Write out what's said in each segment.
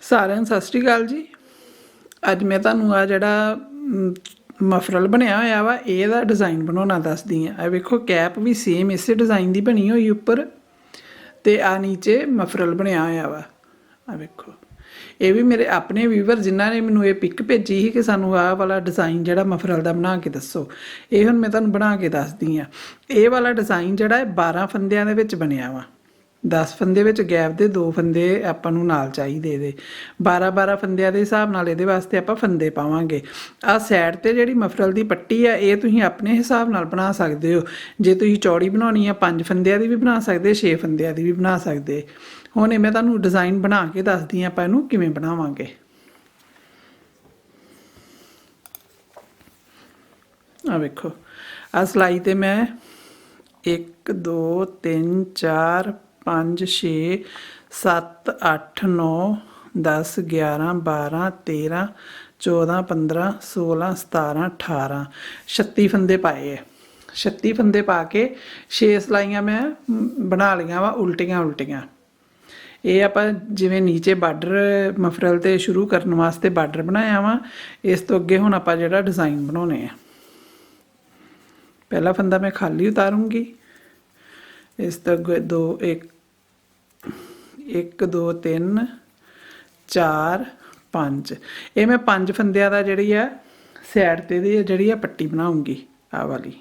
ਸਾਰਿਆਂ ਨੂੰ ਸਤਿ ਸ਼੍ਰੀ ਅਕਾਲ ਜੀ। ਅੱਜ ਮੈਂ ਤੁਹਾਨੂੰ ਆ ਜਿਹੜਾ ਮਫਰਲ ਬਣਿਆ ਹੋਇਆ ਵਾ ਇਹਦਾ ਡਿਜ਼ਾਈਨ ਬਣਾਉਣਾ ਦੱਸਦੀ ਹਾਂ। ਇਹ ਵੇਖੋ ਕੈਪ ਵੀ ਸੇਮ ਇਸੇ ਡਿਜ਼ਾਈਨ ਦੀ ਬਣੀ ਹੋਈ ਉੱਪਰ, ਤੇ ਆ ਨੀਚੇ ਮਫਰਲ ਬਣਿਆ ਹੋਇਆ ਵਾ। ਆ ਵੇਖੋ ਇਹ ਵੀ ਮੇਰੇ ਆਪਣੇ ਵੀਵਰ ਜਿਨ੍ਹਾਂ ਨੇ ਮੈਨੂੰ ਇਹ ਪਿਕ ਭੇਜੀ ਸੀ ਕਿ ਸਾਨੂੰ ਆਹ ਵਾਲਾ ਡਿਜ਼ਾਈਨ ਜਿਹੜਾ ਮਫਰਲ ਦਾ ਬਣਾ ਕੇ ਦੱਸੋ। ਇਹ ਹੁਣ ਮੈਂ ਤੁਹਾਨੂੰ ਬਣਾ ਕੇ ਦੱਸਦੀ ਹਾਂ। ਇਹ ਵਾਲਾ ਡਿਜ਼ਾਈਨ ਜਿਹੜਾ 12 ਫੰਦਿਆਂ ਦੇ ਵਿੱਚ ਬਣਿਆ ਵਾ। 10 ਫੰਦੇ ਵਿੱਚ ਗੈਪ ਦੇ 2 ਫੰਦੇ ਆਪਾਂ ਨੂੰ ਨਾਲ ਚਾਹੀਦੇ ਇਹਦੇ। 12 ਫੰਦਿਆਂ ਦੇ ਹਿਸਾਬ ਨਾਲ ਇਹਦੇ ਵਾਸਤੇ ਆਪਾਂ ਫੰਦੇ ਪਾਵਾਂਗੇ। ਆਹ ਸਾਈਡ 'ਤੇ ਜਿਹੜੀ ਮਫਰਲ ਦੀ ਪੱਟੀ ਆ ਇਹ ਤੁਸੀਂ ਆਪਣੇ ਹਿਸਾਬ ਨਾਲ ਬਣਾ ਸਕਦੇ ਹੋ। ਜੇ ਤੁਸੀਂ ਚੌੜੀ ਬਣਾਉਣੀ ਆ 5 ਫੰਦਿਆਂ ਦੀ ਵੀ ਬਣਾ ਸਕਦੇ, 6 ਫੰਦਿਆਂ ਦੀ ਵੀ ਬਣਾ ਸਕਦੇ। ਹੁਣ ਇਹ ਮੈਂ ਤੁਹਾਨੂੰ ਡਿਜ਼ਾਈਨ ਬਣਾ ਕੇ ਦੱਸਦੀ ਹਾਂ ਆਪਾਂ ਇਹਨੂੰ ਕਿਵੇਂ ਬਣਾਵਾਂਗੇ। ਆ ਵੇਖੋ ਆਹ ਸਿਲਾਈ 'ਤੇ ਮੈਂ 1 2 3 4 5 6 7 8 9 10 11 12 13 14 15 16 17 18 36 ਫੰਦੇ ਪਾਏ ਹੈ। 36 ਫੰਦੇ ਪਾ ਕੇ 6 ਸਿਲਾਈਆਂ ਮੈਂ ਬਣਾ ਲਈਆਂ ਵਾ ਉਲਟੀਆਂ ਉਲਟੀਆਂ। ਇਹ ਆਪਾਂ ਜਿਵੇਂ ਨੀਚੇ ਬਾਰਡਰ ਮਫਰਲ 'ਤੇ ਸ਼ੁਰੂ ਕਰਨ ਵਾਸਤੇ ਬਾਰਡਰ ਬਣਾਇਆ ਵਾ। ਇਸ ਤੋਂ ਅੱਗੇ ਹੁਣ ਆਪਾਂ ਜਿਹੜਾ ਡਿਜ਼ਾਈਨ ਬਣਾਉਣੇ ਆ, ਪਹਿਲਾ ਫੰਦਾ ਮੈਂ ਖਾਲੀ ਉਤਾਰੂੰਗੀ। ਇਸ ਤੋਂ ਅੱਗੇ 1 2 3 4 5 ਇਹ ਮੈਂ 5 ਫੰਦਿਆਂ ਦਾ ਜਿਹੜੀ ਆ ਸਾਈਡ 'ਤੇ ਦੀ ਜਿਹੜੀ ਆ ਪੱਟੀ ਬਣਾਉਂਗੀ। ਆਹ ਵਾਲੀ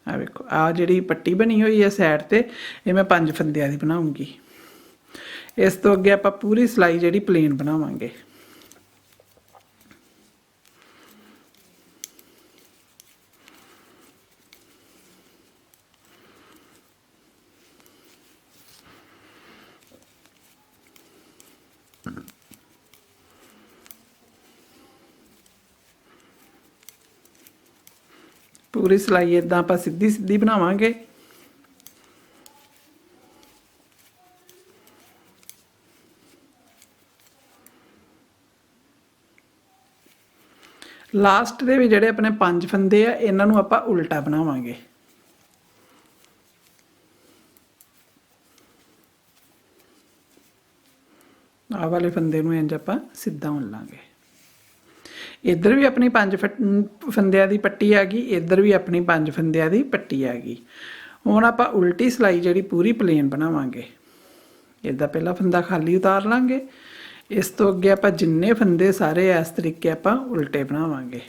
ਆ ਵੇਖੋ ਆਹ ਜਿਹੜੀ ਪੱਟੀ ਬਣੀ ਹੋਈ ਹੈ ਸਾਈਡ 'ਤੇ ਇਹ ਮੈਂ 5 ਫੰਦਿਆਂ ਦੀ ਬਣਾਉਂਗੀ। ਇਸ ਤੋਂ ਅੱਗੇ ਆਪਾਂ ਪੂਰੀ ਸਿਲਾਈ ਜਿਹੜੀ ਪਲੇਨ ਬਣਾਵਾਂਗੇ। ਪੂਰੀ ਸਿਲਾਈ ਇੱਦਾਂ ਆਪਾਂ ਸਿੱਧੀ ਸਿੱਧੀ ਬਣਾਵਾਂਗੇ। ਲਾਸਟ ਦੇ ਵੀ ਜਿਹੜੇ ਆਪਣੇ 5 ਫੰਦੇ ਆ ਇਹਨਾਂ ਨੂੰ ਆਪਾਂ ਉਲਟਾ ਬਣਾਵਾਂਗੇ। ਆਹ ਵਾਲੇ ਫੰਦੇ ਨੂੰ ਇੰਜ ਆਪਾਂ ਸਿੱਧਾ ਉਣ ਲਾਂਗੇ। ਇੱਧਰ ਵੀ ਆਪਣੀ 5 ਫੰਦਿਆਂ ਦੀ ਪੱਟੀ ਆ ਗਈ, ਇੱਧਰ ਵੀ ਆਪਣੀ 5 ਫੰਦਿਆਂ ਦੀ ਪੱਟੀ ਆ ਗਈ। ਹੁਣ ਆਪਾਂ ਉਲਟੀ ਸਿਲਾਈ ਜਿਹੜੀ ਪੂਰੀ ਪਲੇਨ ਬਣਾਵਾਂਗੇ। ਇੱਦਾਂ ਪਹਿਲਾ ਫੰਦਾ ਖਾਲੀ ਉਤਾਰ ਲਾਂਗੇ। ਇਸ ਤੋਂ ਅੱਗੇ ਆਪਾਂ ਜਿੰਨੇ ਫੰਦੇ ਸਾਰੇ ਇਸ ਤਰੀਕੇ ਆਪਾਂ ਉਲਟੇ ਬਣਾਵਾਂਗੇ।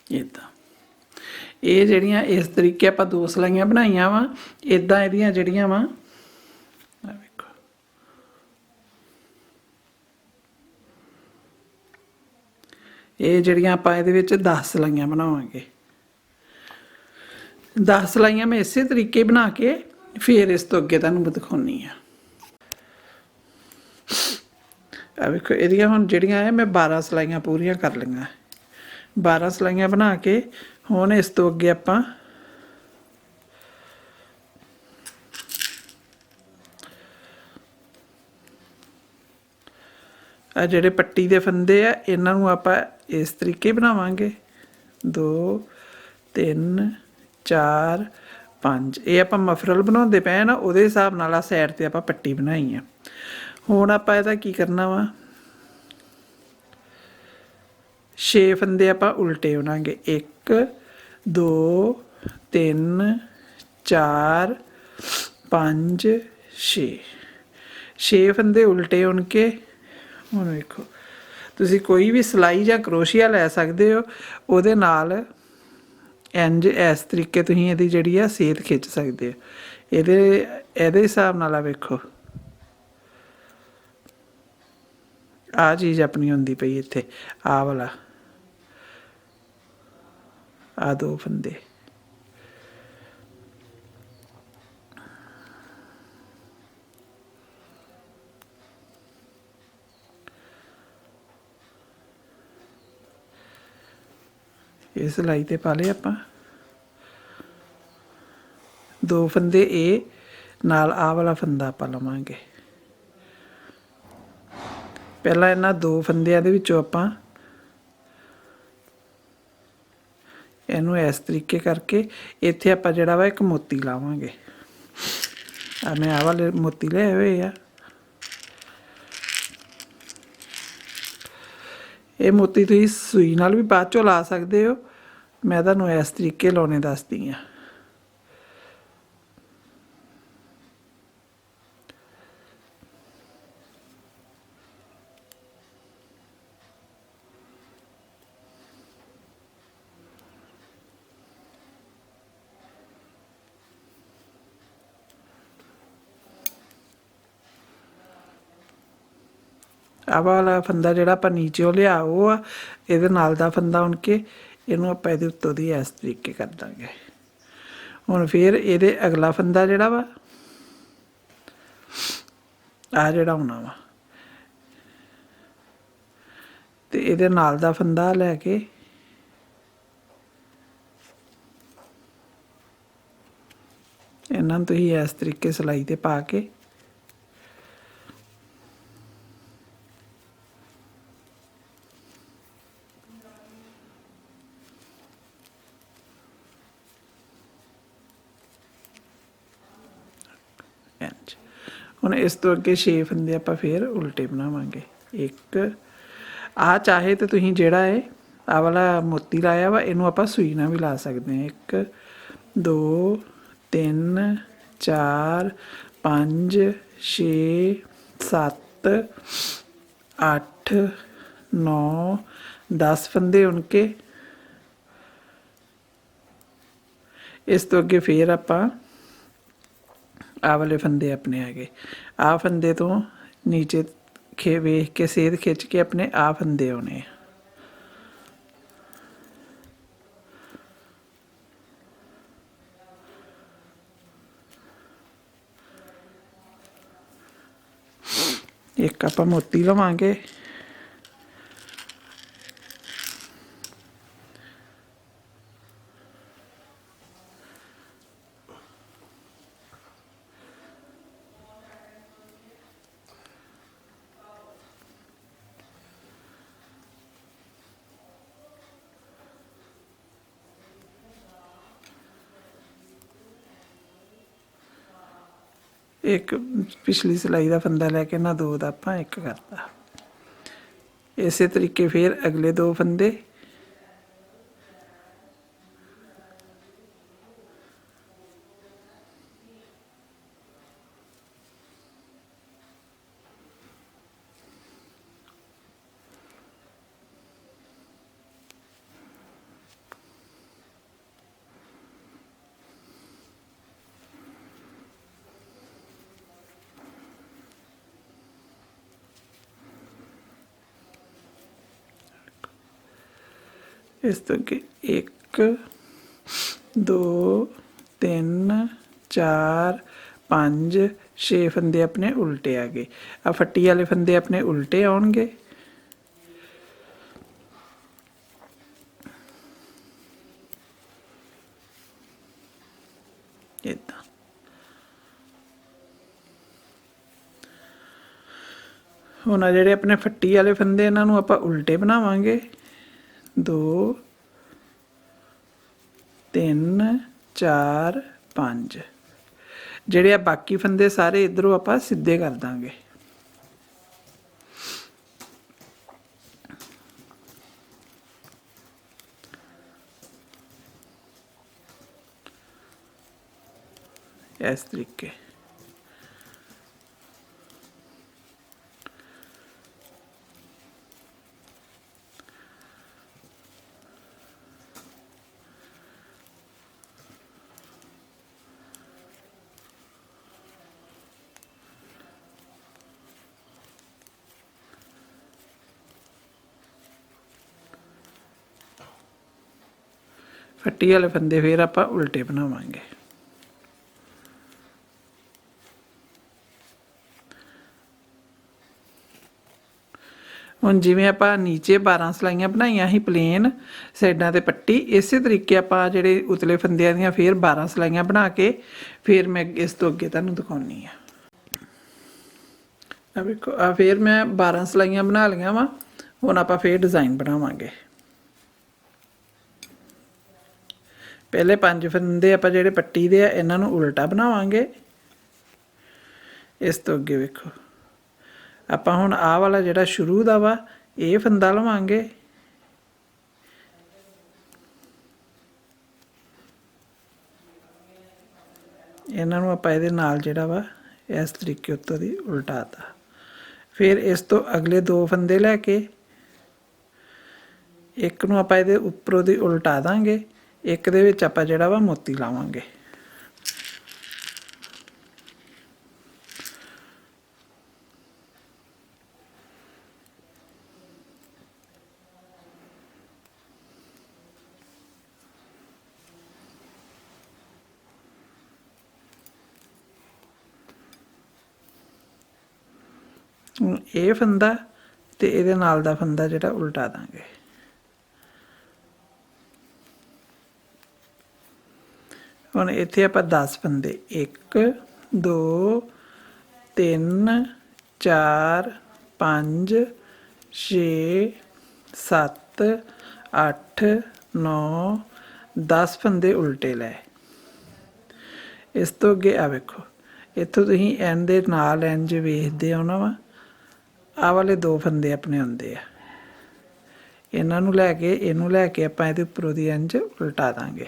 ਇੱਦਾਂ ਇਹ ਜਿਹੜੀਆਂ ਇਸ ਤਰੀਕੇ ਆਪਾਂ 2 ਸਿਲਾਈਆਂ ਬਣਾਈਆਂ ਵਾ। ਇੱਦਾਂ ਇਹਦੀਆਂ ਜਿਹੜੀਆਂ ਵਾ ਵੇਖੋ ਇਹ ਜਿਹੜੀਆਂ ਆਪਾਂ ਇਹਦੇ ਵਿੱਚ 10 ਸਿਲਾਈਆਂ ਬਣਾਵਾਂਗੇ। 10 ਸਿਲਾਈਆਂ ਮੈਂ ਇਸੇ ਤਰੀਕੇ ਬਣਾ ਕੇ ਫਿਰ ਇਸ ਤੋਂ ਅੱਗੇ ਤੁਹਾਨੂੰ ਦਿਖਾਉਣੀ ਆ। ਆ ਵੇਖੋ ਇਹਦੀਆਂ ਹੁਣ ਜਿਹੜੀਆਂ ਹੈ ਮੈਂ 12 ਸਿਲਾਈਆਂ ਪੂਰੀਆਂ ਕਰ ਲਈਆਂ। 12 ਸਿਲਾਈਆਂ ਬਣਾ ਕੇ ਹੁਣ ਇਸ ਤੋਂ ਅੱਗੇ ਆਪਾਂ ਆ ਜਿਹੜੇ ਪੱਟੀ ਦੇ ਫੰਦੇ ਆ ਇਹਨਾਂ ਨੂੰ ਆਪਾਂ ਇਸ ਤਰੀਕੇ ਬਣਾਵਾਂਗੇ। 2 3 4 5 ਇਹ ਆਪਾਂ ਮਫਰਲ ਬਣਾਉਂਦੇ ਪਏ ਨਾ ਉਹਦੇ ਹਿਸਾਬ ਨਾਲ ਆ ਸਾਈਡ 'ਤੇ ਆਪਾਂ ਪੱਟੀ ਬਣਾਈ ਆ। ਹੁਣ ਆਪਾਂ ਇਹਦਾ ਕੀ ਕਰਨਾ ਵਾ, 6 ਫੰਦੇ ਆਪਾਂ ਉਲਟੇ ਬਣਾਂਗੇ। 1 2 3 4 5 6 ਫੰਦੇ ਉਲਟੇ ਉਣ ਕੇ ਹੁਣ ਵੇਖੋ ਤੁਸੀਂ ਕੋਈ ਵੀ ਸਿਲਾਈ ਜਾਂ ਕਰੋਸ਼ੀਆ ਲੈ ਸਕਦੇ ਹੋ। ਉਹਦੇ ਨਾਲ ਇੰਜ ਇਸ ਤਰੀਕੇ ਤੁਸੀਂ ਇਹਦੀ ਜਿਹੜੀ ਆ ਸੇਧ ਖਿੱਚ ਸਕਦੇ ਹੋ। ਇਹਦੇ ਹਿਸਾਬ ਨਾਲ ਆ ਵੇਖੋ आ चीज़ अपनी होंदी पई इत्थे, आ वाला आ 2 फंदे। ये सिलाई ते पा ले आपां 2 फंदे ए नाल आ वाला फंदा आपां लवांगे। पहला इन्हां 2 फंदियां दे विचों आपां इहनूं इस तरीके करके इत्थे आपां जिहड़ा वा इक मोती लावांगे। मैं आ वाले मोती ले होए आ। ये मोती तुसीं सूई नाल भी बाद चों ला सकदे हो, मैं तुहानूं इस तरीके लाने दसदी आं। आ वाला फंदा जिहड़ा आपां नीचेओ लिया वो आ, इहदे नाल दा फंदा उण के इहनूं आपां इहदे उत्तों दी इस तरीके कर दांगे। हुण फिर इहदे अगला फंदा जिहड़ा वा आ जिहड़ा होना वा ते इहदे नाल दा फंदा लैके इन्हां नूं तुसीं इस तरीके सिलाई ते पा के इंज। हुण इस तो अगे 6 फंदे आपां फिर उल्टे बनावांगे। एक आ चाहे तो तुसीं जिहड़ा है आ वाला मोती लाया वा इहनूं आपां सूई नाल भी ला सकदे हैं। 1 2 3 4 5 6 7 8 9 10 फंदे उनके। इस तो अगे फिर आपां आ वाले फंदे अपने आ गए। आ फंदे तो नीचे वेख के सेध खिच के अपने आ फंदे आने। एक आपां मोती लवांगे। एक पिछली सिलाई का फंदा लैके ना 2 दा आपां 1 करता। इस तरीके फिर अगले 2 फंदे इस तो अगे 1 2 3 4 5 6 फंदे अपने उल्टे आ गए। आ फट्टी वाले फंदे अपने उल्टे आउणगे। इदां हुण जिहड़े अपने फट्टी वाले फंदे इन्हां नूं आपां उल्टे बनावांगे। 2 3 4 5 जिहड़े आ बाकी फंदे सारे इधरों आपां सीधे कर दांगे। इस तरीके फट्टी वाले फंदे फिर आप उल्टे बनावांगे। हुण जिवें आप नीचे 12 सिलाइयां बनाइयां ही प्लेन साइडां ते पट्टी, इस तरीके आप जिहड़े उतले फंदियां दियां फिर 12 सिलाइयां बना के फिर मैं इस तो अगे तुहानूं दिखाउणी आ। देखो आ फिर मैं 12 सिलाइयां बना लियां वा। हुण आप फिर डिज़ाइन बनावांगे। पहले 5 फंदे आप जिहड़े पट्टी दे आ इन्हां नूं उल्टा बनावांगे। इस तो अगे वेखो ਆਪਾਂ ਹੁਣ ਆਹ वाला ਜਿਹੜਾ शुरू ਦਾ ਵਾ ਇਹ फंदा ਲਵਾਂਗੇ। ਇਹਨਾਂ ਨੂੰ ਆਪਾਂ ਇਹਦੇ ਨਾਲ ਜਿਹੜਾ ਵਾ ਇਸ ਤਰੀਕੇ ਉੱਤੋਂ ਦੀ ਉਲਟਾਤਾ। ਫਿਰ ਇਸ ਤੋਂ ਅਗਲੇ 2 फंदे ਲੈ ਕੇ ਇੱਕ ਨੂੰ ਆਪਾਂ ਇਹਦੇ ਉੱਪਰੋਂ ਦੀ ਉਲਟਾ ਦਾਂਗੇ, ਇੱਕ ਦੇ ਵਿੱਚ ਆਪਾਂ ਜਿਹੜਾ ਵਾ ਮੋਤੀ ਲਾਵਾਂਗੇ। ਇਹ फंदा ਤੇ ਇਹਦੇ ਨਾਲ ਦਾ फंदा ਜਿਹੜਾ ਉਲਟਾ ਦਾਂਗੇ। ਹੁਣ ਇੱਥੇ ਆਪਾਂ 10 फंदे 1 2 3 4 5 6 7 8 9 10 फंदे उल्टे लै। इस तो अगे आ वेखो इत्थों तुसीं एंड दे नाल इंज वेखदे हो ना वा आह वाले 2 फंदे अपने आउंदे आ। इन्हां नूं लैके इहनूं लैके आपां इहदे उपरों दी इंज उल्टा दांगे।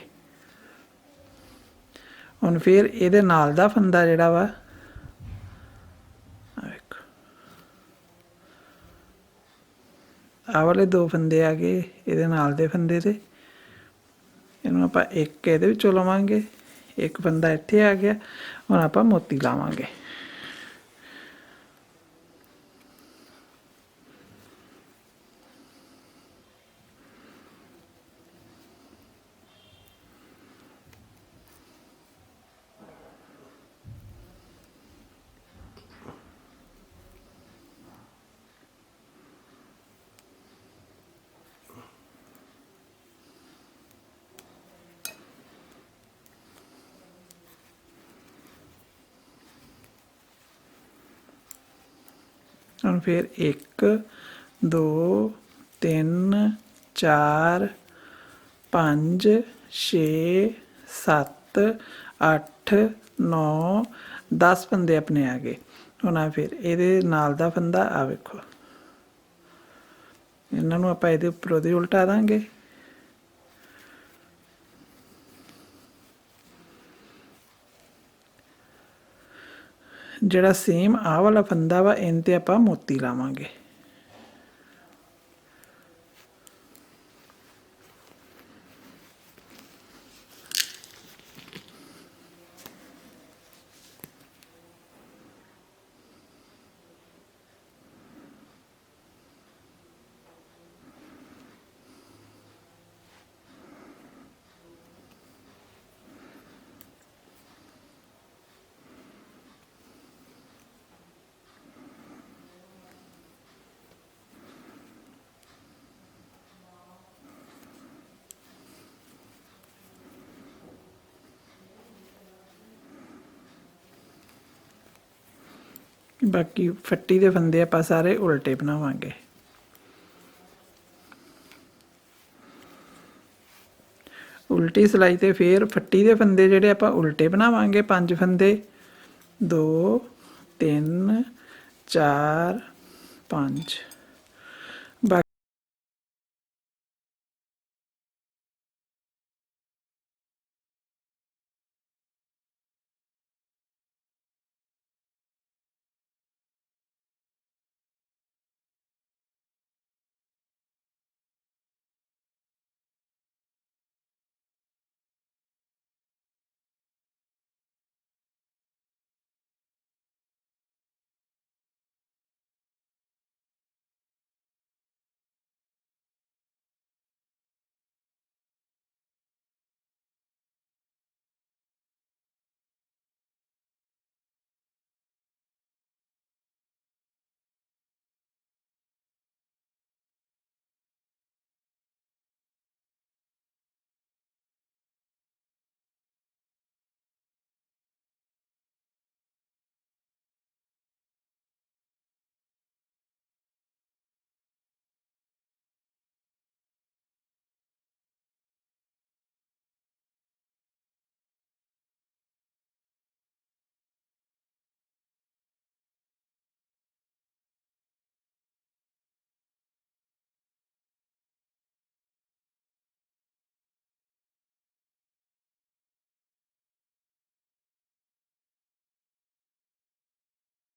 हुण फिर इहदे नाल दा फंदा जिहड़ा वा वेखो आह वाले 2 फंदे आ गए इहदे नाल दे फंदे ते इहनूं आपां एक इहदे विचों लवांगे, एक फंदा इत्थे आ गया। हुण आपां मोती लावांगे। ਹੁਣ फिर 1 2 3 4 5 6 7 8 9 10 फंदे अपने आ गए। ਹੁਣ ਆ फिर ਇਹਦੇ ਨਾਲ ਦਾ फंदा आ वेखो ਇਹਨਾਂ ਨੂੰ ਆਪਾਂ ਇਹਦੇ ਉੱਪਰੋਂ ਦੀ ਉਲਟਾ ਦਾਂਗੇ। ਜਿਹੜਾ सेम आह वाला फंदा वा इन ते आपां मोती लावांगे। बाकी फट्टी दे फंदे आपां सारे उल्टे बनावांगे। उल्टी सिलाई ते फिर फट्टी दे फंदे जिहड़े आपां उल्टे बनावांगे 5 फंदे 2 3 4 5